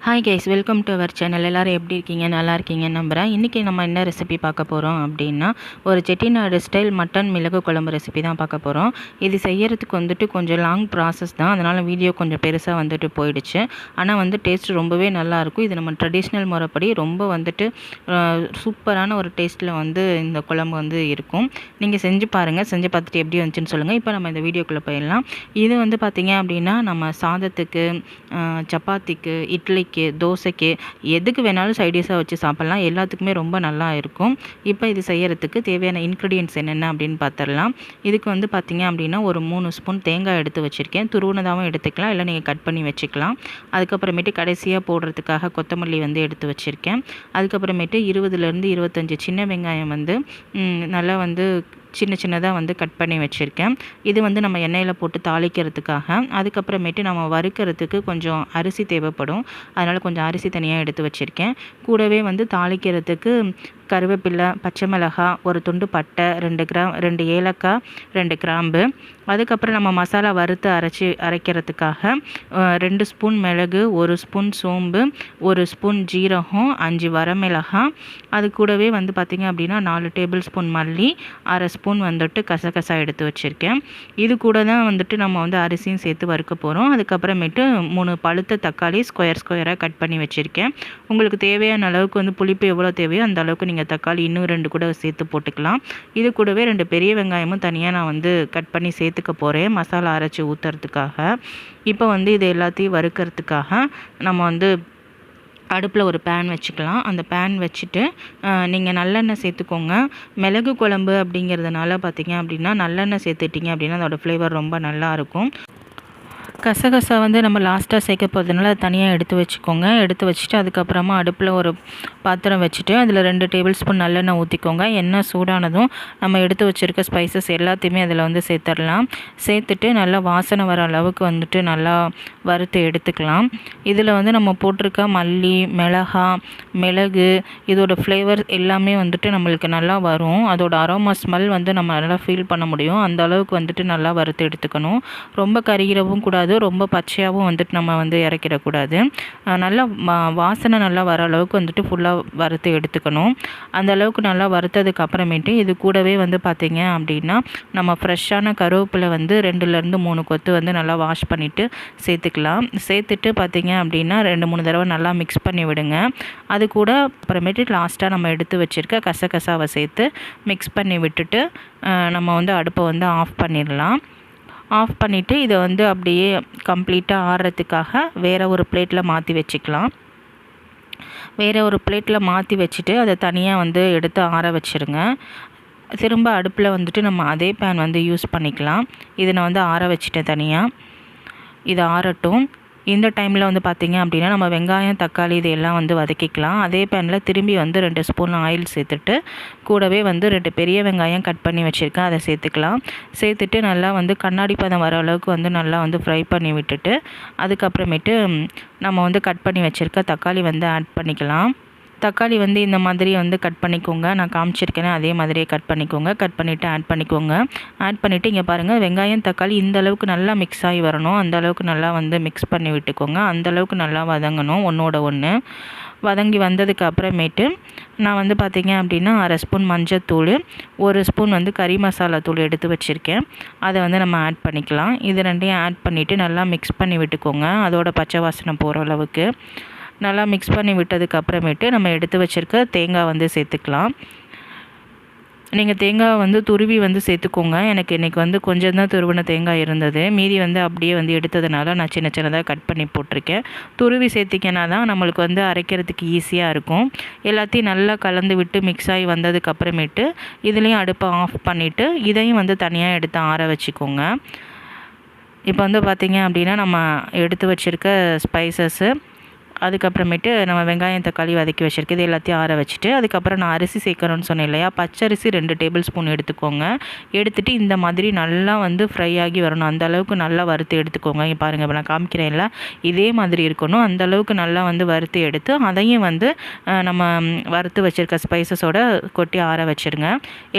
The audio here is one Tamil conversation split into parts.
Hi guys, welcome to our channel. எல்லோரும் எப்படி இருக்கீங்க? நல்லா இருக்கீங்கன்னு நம்புகிறேன். இன்றைக்கி நம்ம என்ன ரெசிபி பார்க்க போகிறோம் அப்படின்னா, ஒரு செட்டிநாடு ஸ்டைல் மட்டன் மிளகு குழம்பு ரெசிபி தான் பார்க்க போகிறோம். இது செய்கிறதுக்கு கொஞ்சம் லாங் ப்ராசஸ் தான். அதனால் வீடியோ கொஞ்சம் பெருசாக போயிடுச்சு. ஆனால் டேஸ்ட் ரொம்பவே நல்லாயிருக்கும். இது நம்ம ட்ரெடிஷ்னல் முறைப்படி ரொம்ப சூப்பரான ஒரு டேஸ்ட்டில் இந்த குழம்பு இருக்கும். நீங்கள் செஞ்சு பாருங்கள். செஞ்சு பார்த்துட்டு எப்படி வந்துச்சுன்னு சொல்லுங்கள். இப்போ நம்ம இந்த வீடியோக்குள்ளே போயிடலாம். இது பார்த்திங்க அப்படின்னா, நம்ம சாதத்துக்கு, சப்பாத்திக்கு, இட்லிக்கு, தோசைக்கு எதுக்கு வேணாலும் சைடிஷாக வச்சு சாப்பிட்லாம். எல்லாத்துக்குமே ரொம்ப நல்லா இருக்கும். இப்போ இது செய்கிறதுக்கு தேவையான இன்க்ரீடியன்ட்ஸ் என்னென்ன அப்படின்னு பார்த்துடலாம். இதுக்கு பார்த்திங்க அப்படின்னா, ஒரு 3 ஸ்பூன் தேங்காய் எடுத்து வச்சுருக்கேன். துருவுனதாகவும் எடுத்துக்கலாம், இல்லை நீங்கள் கட் பண்ணி வச்சுக்கலாம். அதுக்கப்புறமேட்டு கடைசியாக போடுறதுக்காக கொத்தமல்லி எடுத்து வச்சுருக்கேன். அதுக்கப்புறமேட்டு 20லேருந்து 25 சின்ன வெங்காயம் நல்லா சின்ன சின்னதாக கட் பண்ணி வச்சுருக்கேன். இது நம்ம எண்ணெயில் போட்டு தாளிக்கிறதுக்காக. அதுக்கப்புறமேட்டு நம்ம வறுக்கிறதுக்கு கொஞ்சம் அரிசி தேவைப்படும். அதனால் கொஞ்சம் அரிசி தனியாக எடுத்து வச்சுருக்கேன். கூடவே தாளிக்கிறதுக்கு கருவேப்பிலை, பச்சை மிளகாய், ஒரு துண்டு பட்டை, 2 ஏலக்காய், 2 கிராம்பு. அதுக்கப்புறம் நம்ம மசாலா வறுத்து அரைக்கிறதுக்காக 2 ஸ்பூன் மிளகு, 1 ஸ்பூன் சோம்பு, 1 ஸ்பூன் ஜீரகம், 5 வரமிளகாய். அது கூடவே பார்த்திங்க அப்படின்னா 4 டேபிள் ஸ்பூன் மல்லி, 1/2 ஸ்பூன் கசகசா எடுத்து வச்சுருக்கேன். இது கூட தான் நம்ம அரிசியும் சேர்த்து வறுக்க போகிறோம். அதுக்கப்புறமேட்டு 3 பழுத்த தக்காளி ஸ்கொயராக கட் பண்ணி வச்சுருக்கேன். உங்களுக்கு தேவையான அளவுக்கு புளிப்பு எவ்வளோ தேவையோ அந்த அளவுக்கு நீங்கள் தக்காளி இன்னும் 2 கூட சேர்த்து போட்டுக்கலாம். இது கூடவே 2 பெரிய வெங்காயமும் தனியாக நான் கட் பண்ணி சேர்த்துக்க போகிறேன், மசாலா அரைச்சி ஊற்றுறதுக்காக. இப்போ இது எல்லாத்தையும் வறுக்கிறதுக்காக நம்ம அடுப்பில் ஒரு பேன் வச்சுக்கலாம். அந்த பேன் வச்சுட்டு நீங்கள் நல்லெண்ணெய் சேர்த்துக்கோங்க. மிளகு குழம்பு அப்படிங்கிறதுனால பார்த்திங்க அப்படின்னா, நல்லெண்ணெய் சேர்த்துட்டிங்க அப்படின்னா அதோடய ஃப்ளேவர் ரொம்ப நல்லாயிருக்கும். கசகசா நம்ம லாஸ்ட்டாக சேர்க்க போகிறதுனால அதை தனியாக எடுத்து வச்சுக்கோங்க. எடுத்து வச்சுட்டு அதுக்கப்புறமா அடுப்பில் ஒரு பாத்திரம் வச்சுட்டு அதில் 2 டேபிள் ஸ்பூன் நல்லெண்ணெய் ஊற்றிக்கோங்க. எண்ணெய் சூடானதும் நம்ம எடுத்து வச்சுருக்க ஸ்பைசஸ் எல்லாத்தையுமே அதில் சேர்த்துடலாம். சேர்த்துட்டு நல்லா வாசனை வர அளவுக்கு நல்லா வறுத்து எடுத்துக்கலாம். இதில் நம்ம போட்டிருக்க மல்லி, மிளகாய், மிளகு, இதோட ஃப்ளேவர் எல்லாமே நம்மளுக்கு நல்லா வரும். அதோட அரோமா ஸ்மெல் நம்ம நல்லா ஃபீல் பண்ண முடியும். அந்த அளவுக்கு நல்லா வறுத்து எடுத்துக்கணும். ரொம்ப கருகிறவும் கூடாது, ரொம்ப பச்சையாகவும் நம்ம இறக்கிடக்கூடாது. நல்லா வாசனை நல்லா வர அளவுக்கு ஃபுல்லாக வறுத்து எடுத்துக்கணும். அந்த அளவுக்கு நல்லா வறுத்ததுக்கு அப்புறமேட்டு இது கூடவே பார்த்திங்க அப்படின்னா, நம்ம ஃப்ரெஷ்ஷான கருவேப்பிலை 2லேருந்து 3 கொத்து நல்லா வாஷ் பண்ணிவிட்டு சேர்த்துக்கலாம். சேர்த்துட்டு பார்த்திங்க அப்படின்னா 2-3 தடவை நல்லா மிக்ஸ் பண்ணி விடுங்க. அது கூட அப்புறமேட்டு லாஸ்ட்டாக நம்ம எடுத்து வச்சுருக்க கசகசாவை சேர்த்து மிக்ஸ் பண்ணி விட்டுட்டு நம்ம அடுப்பை ஆஃப் பண்ணிடலாம். ஆஃப் பண்ணிவிட்டு இதை அப்படியே கம்ப்ளீட்டாக ஆறுறதுக்காக வேறு ஒரு பிளேட்டில் மாற்றி வச்சுக்கலாம். வேறு ஒரு பிளேட்டில் மாற்றி வச்சுட்டு அதை தனியாக எடுத்து ஆற வச்சுருங்க. திரும்ப அடுப்பில் நம்ம அதே பேன் யூஸ் பண்ணிக்கலாம். இதை நான் ஆற வச்சுட்டேன் தனியாக. இது ஆறட்டும். இந்த டைமில் பார்த்திங்க அப்படின்னா, நம்ம வெங்காயம், தக்காளி இதையெல்லாம் வதக்கிக்கலாம். அதே பேனில் திரும்பி 2 ஸ்பூன் ஆயில் சேர்த்துட்டு கூடவே 2 பெரிய வெங்காயம் கட் பண்ணி வச்சுருக்கேன், அதை சேர்த்துக்கலாம். சேர்த்துட்டு நல்லா கண்ணாடி பதம் வர அளவுக்கு நல்லா ஃப்ரை பண்ணி விட்டுட்டு அதுக்கப்புறமேட்டு நம்ம கட் பண்ணி வச்சுருக்க தக்காளி ஆட் பண்ணிக்கலாம். தக்காளி இந்த மாதிரி கட் பண்ணிக்கோங்க. நான் காமிச்சிருக்கேன், அதே மாதிரியே கட் பண்ணிக்கோங்க. கட் பண்ணிவிட்டு ஆட் பண்ணிக்கோங்க. ஆட் பண்ணிவிட்டு இங்கே பாருங்கள், வெங்காயம் தக்காளி இந்த அளவுக்கு நல்லா மிக்ஸ் ஆகி வரணும். அந்த அளவுக்கு நல்லா மிக்ஸ் பண்ணி விட்டுக்கோங்க. அந்த அளவுக்கு நல்லா வதங்கணும், ஒன்றோட ஒன்று. வதங்கி வந்ததுக்கு அப்புறமேட்டு நான் பார்த்திங்க அப்படின்னா 1/2 ஸ்பூன் மஞ்சத்தூள், 1 ஸ்பூன் கறி மசாலா தூள் எடுத்து வச்சுருக்கேன். அதை நம்ம ஆட் பண்ணிக்கலாம். இது ரெண்டையும் ஆட் பண்ணிவிட்டு நல்லா மிக்ஸ் பண்ணி விட்டுக்கோங்க. அதோட பச்சை வாசனை போகிற அளவுக்கு நல்லா மிக்ஸ் பண்ணி விட்டதுக்கு அப்புறமேட்டு நம்ம எடுத்து வச்சுருக்க தேங்காய் சேர்த்துக்கலாம். நீங்கள் தேங்காய் துருவி சேர்த்துக்கோங்க. எனக்கு இன்றைக்கி கொஞ்சம் தான் துருவின தேங்காய் இருந்தது. மீதி அப்படியே எடுத்ததுனால நான் சின்ன சின்னதாக கட் பண்ணி போட்டிருக்கேன். துருவி சேர்த்திங்கன்னா தான் நம்மளுக்கு அரைக்கிறதுக்கு ஈஸியாக இருக்கும். எல்லாத்தையும் நல்லா கலந்து விட்டு மிக்ஸ் ஆகி வந்ததுக்கு அப்புறமேட்டு இதுலேயும் அடுப்பை ஆஃப் பண்ணிவிட்டு இதையும் தனியாக எடுத்து ஆற வச்சுக்கோங்க. இப்போ பார்த்திங்க அப்படின்னா, நம்ம எடுத்து வச்சுருக்க ஸ்பைசஸ்ஸு, அதுக்கப்புறமேட்டு நம்ம வெங்காயம் தக்காளி வதக்கி வச்சுருக்கு, இது எல்லாத்தையும் ஆற வச்சுட்டு அதுக்கப்புறம் நான் அரிசி சேர்க்கணும்னு சொன்னேன் இல்லையா, பச்சரிசி 2 டேபிள் ஸ்பூன் எடுத்துக்கோங்க. எடுத்துகிட்டு இந்த மாதிரி நல்லா ஃப்ரை ஆகி வரணும். அந்த அளவுக்கு நல்லா வறுத்து எடுத்துக்கோங்க. இங்கே பாருங்கள், இப்போ நான் காமிக்கிறேன்ல, இதே மாதிரி இருக்கணும். அந்த அளவுக்கு நல்லா வறுத்து எடுத்து அதையும் நம்ம வறுத்து வச்சுருக்க ஸ்பைசஸோடு கொட்டி ஆற வச்சுருங்க.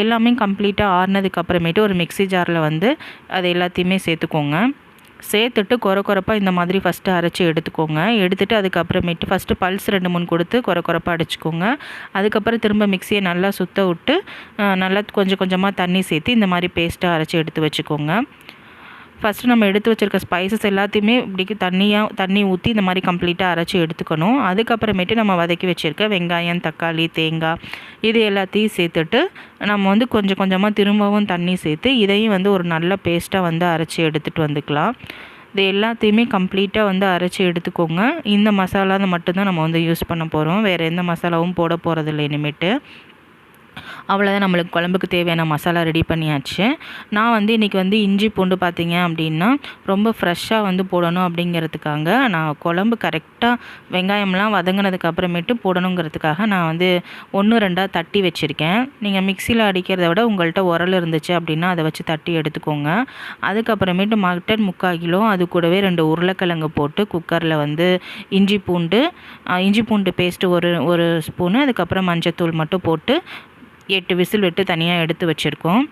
எல்லாமே கம்ப்ளீட்டாக ஆறினதுக்கு அப்புறமேட்டு ஒரு மிக்ஸி ஜாரில் அதை எல்லாத்தையுமே சேர்த்துக்கோங்க. சேர்த்துட்டு கொரப்பாக இந்த மாதிரி ஃபஸ்ட்டு அரைச்சி எடுத்துக்கோங்க. எடுத்துகிட்டு அதுக்கப்புறமேட்டு ஃபஸ்ட்டு பல்ஸ் 2 3 கொடுத்து கொரப்பாக அடிச்சுக்கோங்க. அதுக்கப்புறம் திரும்ப மிக்சியை நல்லா சுத்த விட்டு நல்லா கொஞ்சம் கொஞ்சமாக தண்ணி சேர்த்து இந்த மாதிரி பேஸ்ட்டாக அரைச்சி எடுத்து வச்சுக்கோங்க. ஃபஸ்ட்டு நம்ம எடுத்து வச்சுருக்க ஸ்பைசஸ் எல்லாத்தையுமே இப்படி தண்ணி ஊற்றி இந்த மாதிரி கம்ப்ளீட்டாக அரைச்சி எடுத்துக்கணும். அதுக்கப்புறமேட்டு நம்ம வதக்கி வச்சுருக்க வெங்காயம், தக்காளி, தேங்காய் இது எல்லாத்தையும் சேர்த்துட்டு நம்ம வந்து கொஞ்சம் கொஞ்சமாக திரும்பவும் தண்ணி சேர்த்து இதையும் வந்து ஒரு நல்ல பேஸ்ட்டாக வந்து அரைச்சி எடுத்துகிட்டு வந்துக்கலாம். இது எல்லாத்தையுமே கம்ப்ளீட்டாக வந்து அரைச்சி எடுத்துக்கோங்க. இந்த மசாலா மட்டும்தான் நம்ம வந்து யூஸ் பண்ண போகிறோம். வேறு எந்த மசாலாவும் போட போகிறதில்ல இனிமேட்டு. அவ்வளோதான், நம்மளுக்கு குழம்புக்கு தேவையான மசாலா ரெடி பண்ணியாச்சு. நான் வந்து இன்றைக்கி வந்து இஞ்சி பூண்டு பார்த்திங்க அப்படின்னா ரொம்ப ஃப்ரெஷ்ஷாக வந்து போடணும் அப்படிங்கிறதுக்காக நான் குழம்பு கரெக்டாக வெங்காயம்லாம் வதங்கினதுக்கு அப்புறமேட்டு போடணுங்கிறதுக்காக நான் வந்து 1 2 தட்டி வச்சுருக்கேன். நீங்கள் மிக்சியில் அடிக்கிறத விட உங்கள்கிட்ட உரல் இருந்துச்சு அப்படின்னா அதை வச்சு தட்டி எடுத்துக்கோங்க. அதுக்கப்புறமேட்டு மட்டன் 3/4 கிலோ, அது கூடவே 2 உருளைக்கிழங்கு போட்டு குக்கரில் வந்து இஞ்சி பூண்டு பேஸ்ட்டு ஒரு ஸ்பூனு, அதுக்கப்புறம் மஞ்சத்தூள் மட்டும் போட்டு 8 விசில் விட்டு தனியாக எடுத்து வச்சுருக்கோம்.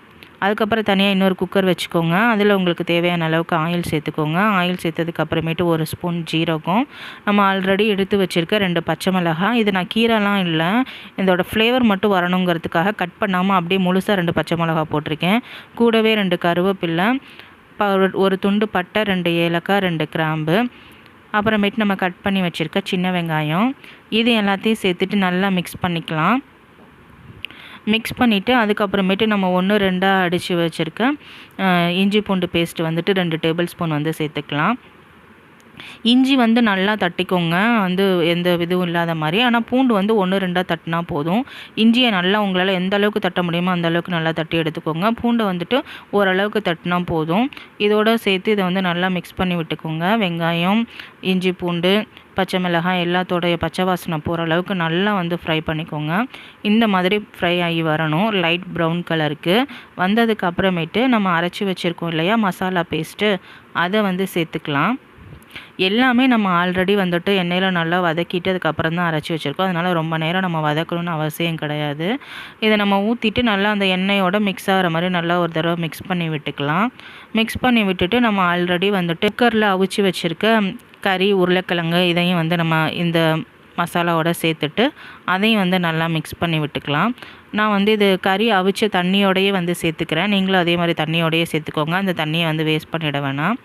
அதுக்கப்புறம் தனியாக இன்னொரு குக்கர் வச்சுக்கோங்க. அதில் உங்களுக்கு தேவையான அளவுக்கு ஆயில் சேர்த்துக்கோங்க. ஆயில் சேர்த்ததுக்கப்புறமேட்டு 1 ஸ்பூன் ஜீரகம், நம்ம ஆல்ரெடி எடுத்து வச்சுருக்க 2 பச்சை மிளகாய். இது நான் கீரைலாம் இல்லை, இதோட ஃப்ளேவர் மட்டும் வரணுங்கிறதுக்காக கட் பண்ணாமல் அப்படியே முழுசாக 2 பச்சை மிளகாய் போட்டிருக்கேன். கூடவே 2 கருவேப்பிலை, ஒரு துண்டு பட்டை, 2 ஏலக்காய், 2 கிராம்பு, அப்புறமேட்டு நம்ம கட் பண்ணி வச்சுருக்க சின்ன வெங்காயம், இது எல்லாத்தையும் சேர்த்துட்டு நல்லா மிக்ஸ் பண்ணிக்கலாம். மிக்ஸ் பண்ணிவிட்டு அதுக்கப்புறமேட்டு நம்ம 1 2 அடித்து வச்சுருக்க இஞ்சி பூண்டு பேஸ்ட்டு வந்துட்டு 2 டேபிள் ஸ்பூன் வந்து சேர்த்துக்கலாம். இஞ்சி வந்து நல்லா தட்டிக்கோங்க, வந்து எந்த இதுவும் இல்லாத மாதிரி. ஆனால் பூண்டு வந்து 1 2 தட்டினா போதும். இஞ்சியை நல்லா உங்களால் எந்த அளவுக்கு தட்ட முடியுமோ அந்த அளவுக்கு நல்லா தட்டி எடுத்துக்கோங்க. பூண்டை வந்துட்டு ஓரளவுக்கு தட்டினா போதும். இதோடு சேர்த்து இதை வந்து நல்லா மிக்ஸ் பண்ணி விட்டுக்கோங்க. வெங்காயம், இஞ்சி பூண்டு, பச்சை மிளகாய் எல்லாத்தோடைய பச்சை வாசனை போகிற அளவுக்கு நல்லா வந்து ஃப்ரை பண்ணிக்கோங்க. இந்த மாதிரி ஃப்ரை ஆகி வரணும், லைட் ப்ரௌன் கலருக்கு வந்ததுக்கு அப்புறமேட்டு நம்ம அரைச்சி வச்சுருக்கோம் இல்லையா மசாலா பேஸ்ட்டு, அதை வந்து சேர்த்துக்கலாம். எல்லாமே நம்ம ஆல்ரெடி வந்துட்டு எண்ணெயில் நல்லா வதக்கிட்டு அதுக்கப்புறம் தான் அரைச்சி வச்சுருக்கோம். அதனால் ரொம்ப நேரம் நம்ம வதக்கணும்னு அவசியம் கிடையாது. இதை நம்ம ஊற்றிட்டு நல்லா அந்த எண்ணெயோட மிக்ஸ் ஆகிற மாதிரி நல்லா ஒரு தடவை மிக்ஸ் பண்ணி விட்டுக்கலாம். மிக்ஸ் பண்ணி விட்டுட்டு நம்ம ஆல்ரெடி வந்துட்டு குக்கரில் அவிச்சு வச்சுருக்க கறி, உருளைக்கிழங்கு இதையும் வந்து நம்ம இந்த மசாலாவோட சேர்த்துட்டு அதையும் வந்து நல்லா மிக்ஸ் பண்ணி விட்டுக்கலாம். நான் வந்து இது கறி அவிச்ச தண்ணியோடையே வந்து சேர்த்துக்கிறேன். நீங்களும் அதே மாதிரி தண்ணியோடையே சேர்த்துக்கோங்க. அந்த தண்ணியை வந்து வேஸ்ட் பண்ணிட வேணாம்.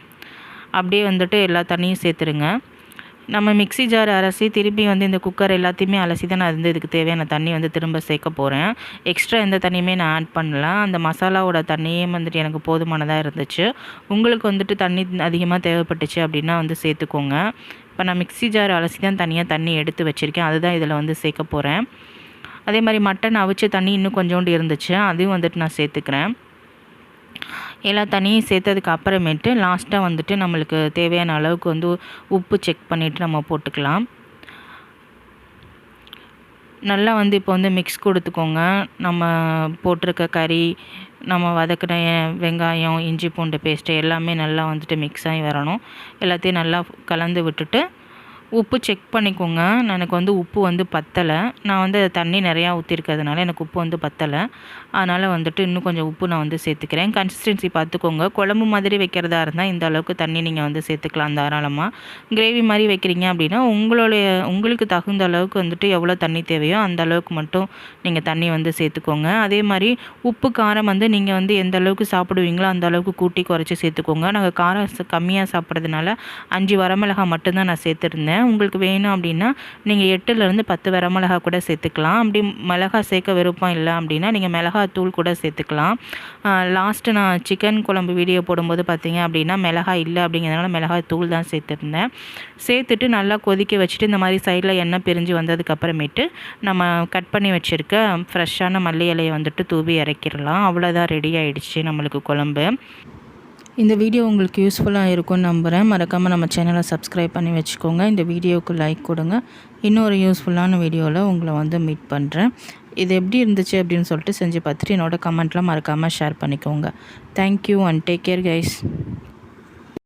அப்படியே வந்துட்டு எல்லா தண்ணியும் சேர்த்துருங்க. நம்ம மிக்ஸி ஜார் அலசி திருப்பி வந்து இந்த குக்கர் எல்லாத்தையுமே அலசி தான் நான் வந்து இதுக்கு தேவையான தண்ணி வந்து திரும்ப சேர்க்க போகிறேன். எக்ஸ்ட்ரா எந்த தண்ணியுமே நான் ஆட் பண்ணல. அந்த மசாலாவோட தண்ணியே வந்துட்டு எனக்கு போதுமானதாக இருந்துச்சு. உங்களுக்கு வந்துட்டு தண்ணி அதிகமாக தேவைப்பட்டுச்சு அப்படின்னா வந்து சேர்த்துக்கோங்க. இப்போ நான் மிக்ஸி ஜார் அலசி தான் தனியாக தண்ணி எடுத்து வச்சுருக்கேன். அதுதான் இதில் வந்து சேர்க்க போகிறேன். அதே மாதிரி மட்டன் அவிச்ச தண்ணி இன்னும் கொஞ்சோண்டு இருந்துச்சு, அதையும் வந்துட்டு நான் சேர்த்துக்கிறேன். எல்லா தண்ணியும் சேர்த்ததுக்கு அப்புறமேட்டு லாஸ்ட்டாக வந்துட்டு நம்மளுக்கு தேவையான அளவுக்கு வந்து உப்பு செக் பண்ணிவிட்டு நம்ம போட்டுக்கலாம். நல்லா வந்து இப்போ வந்து மிக்ஸ் கொடுத்துக்கோங்க. நம்ம போட்டிருக்க கறி, நம்ம வதக்கின வெங்காயம், இஞ்சி பூண்டு பேஸ்ட்டு எல்லாமே நல்லா வந்துட்டு மிக்ஸ் ஆகி வரணும். எல்லாத்தையும் நல்லா கலந்து விட்டுட்டு உப்பு செக் பண்ணிக்கோங்க. எனக்கு வந்து உப்பு வந்து பத்தலை. நான் வந்து தண்ணி நிறையா ஊற்றிருக்கிறதுனால எனக்கு உப்பு வந்து பத்தலை. அதனால் வந்துட்டு இன்னும் கொஞ்சம் உப்பு நான் வந்து சேர்த்துக்கிறேன். கன்சிஸ்டன்சி பார்த்துக்கோங்க. குழம்பு மாதிரி வைக்கிறதா இருந்தால் இந்த அளவுக்கு தண்ணி நீங்கள் வந்து சேர்த்துக்கலாம் தாராளமாக. கிரேவி மாதிரி வைக்கிறீங்க அப்படின்னா உங்களுக்கு தகுந்த அளவுக்கு வந்துட்டு எவ்வளோ தண்ணி தேவையோ அந்த அளவுக்கு மட்டும் நீங்கள் தண்ணி வந்து சேர்த்துக்கோங்க. அதே மாதிரி உப்பு காரம் வந்து நீங்கள் வந்து எந்த அளவுக்கு சாப்பிடுவீங்களோ அந்த அளவுக்கு கூட்டி குறைச்சி சேர்த்துக்கோங்க. நாங்கள் காரம் கம்மியாக சாப்பிட்றதுனால 5 வரமிளகாய் மட்டும்தான் நான் சேர்த்துருந்தேன். உங்களுக்கு வேணும் அப்படின்னா நீங்கள் 8லேருந்து 10 வரமிளகாய் கூட சேர்த்துக்கலாம். அப்படி மிளகாய் சேர்க்க விருப்பம் இல்லை அப்படின்னா நீங்கள் மிளகாய் தூள் கூட சேர்த்துக்கலாம். லாஸ்ட்டு நான் சிக்கன் குழம்பு வீடியோ போடும்போது பார்த்தீங்க அப்படின்னா மிளகாய் இல்லை அப்படிங்கிறதுனால மிளகாய் தூள் தான் சேர்த்துருந்தேன். சேர்த்துட்டு நல்லா கொதிக்க வச்சுட்டு இந்த மாதிரி சைடில் எண்ணெய் பிரிஞ்சு வந்ததுக்கப்புறமேட்டு நம்ம கட் பண்ணி வச்சுருக்க ஃப்ரெஷ்ஷான மல்லி இலையை வந்துட்டு தூவி இறக்கிடலாம். அவ்வளோதான், ரெடி ஆகிடுச்சு நம்மளுக்கு குழம்பு. இந்த வீடியோ உங்களுக்கு யூஸ்ஃபுல்லாக இருக்கும்னு நம்புகிறேன். மறக்காமல் நம்ம சேனலை சப்ஸ்கிரைப் பண்ணி வச்சுக்கோங்க. இந்த வீடியோவுக்கு லைக் கொடுங்க. இன்னொரு யூஸ்ஃபுல்லான வீடியோவில் உங்களை வந்து மீட் பண்ணுறேன். இது எப்படி இருந்துச்சு அப்படின்னு சொல்லிட்டு செஞ்சு பார்த்துட்டு என்னோடய கமெண்ட்லாம் மறக்காமல் ஷேர் பண்ணிக்கோங்க. Thank you and take care guys.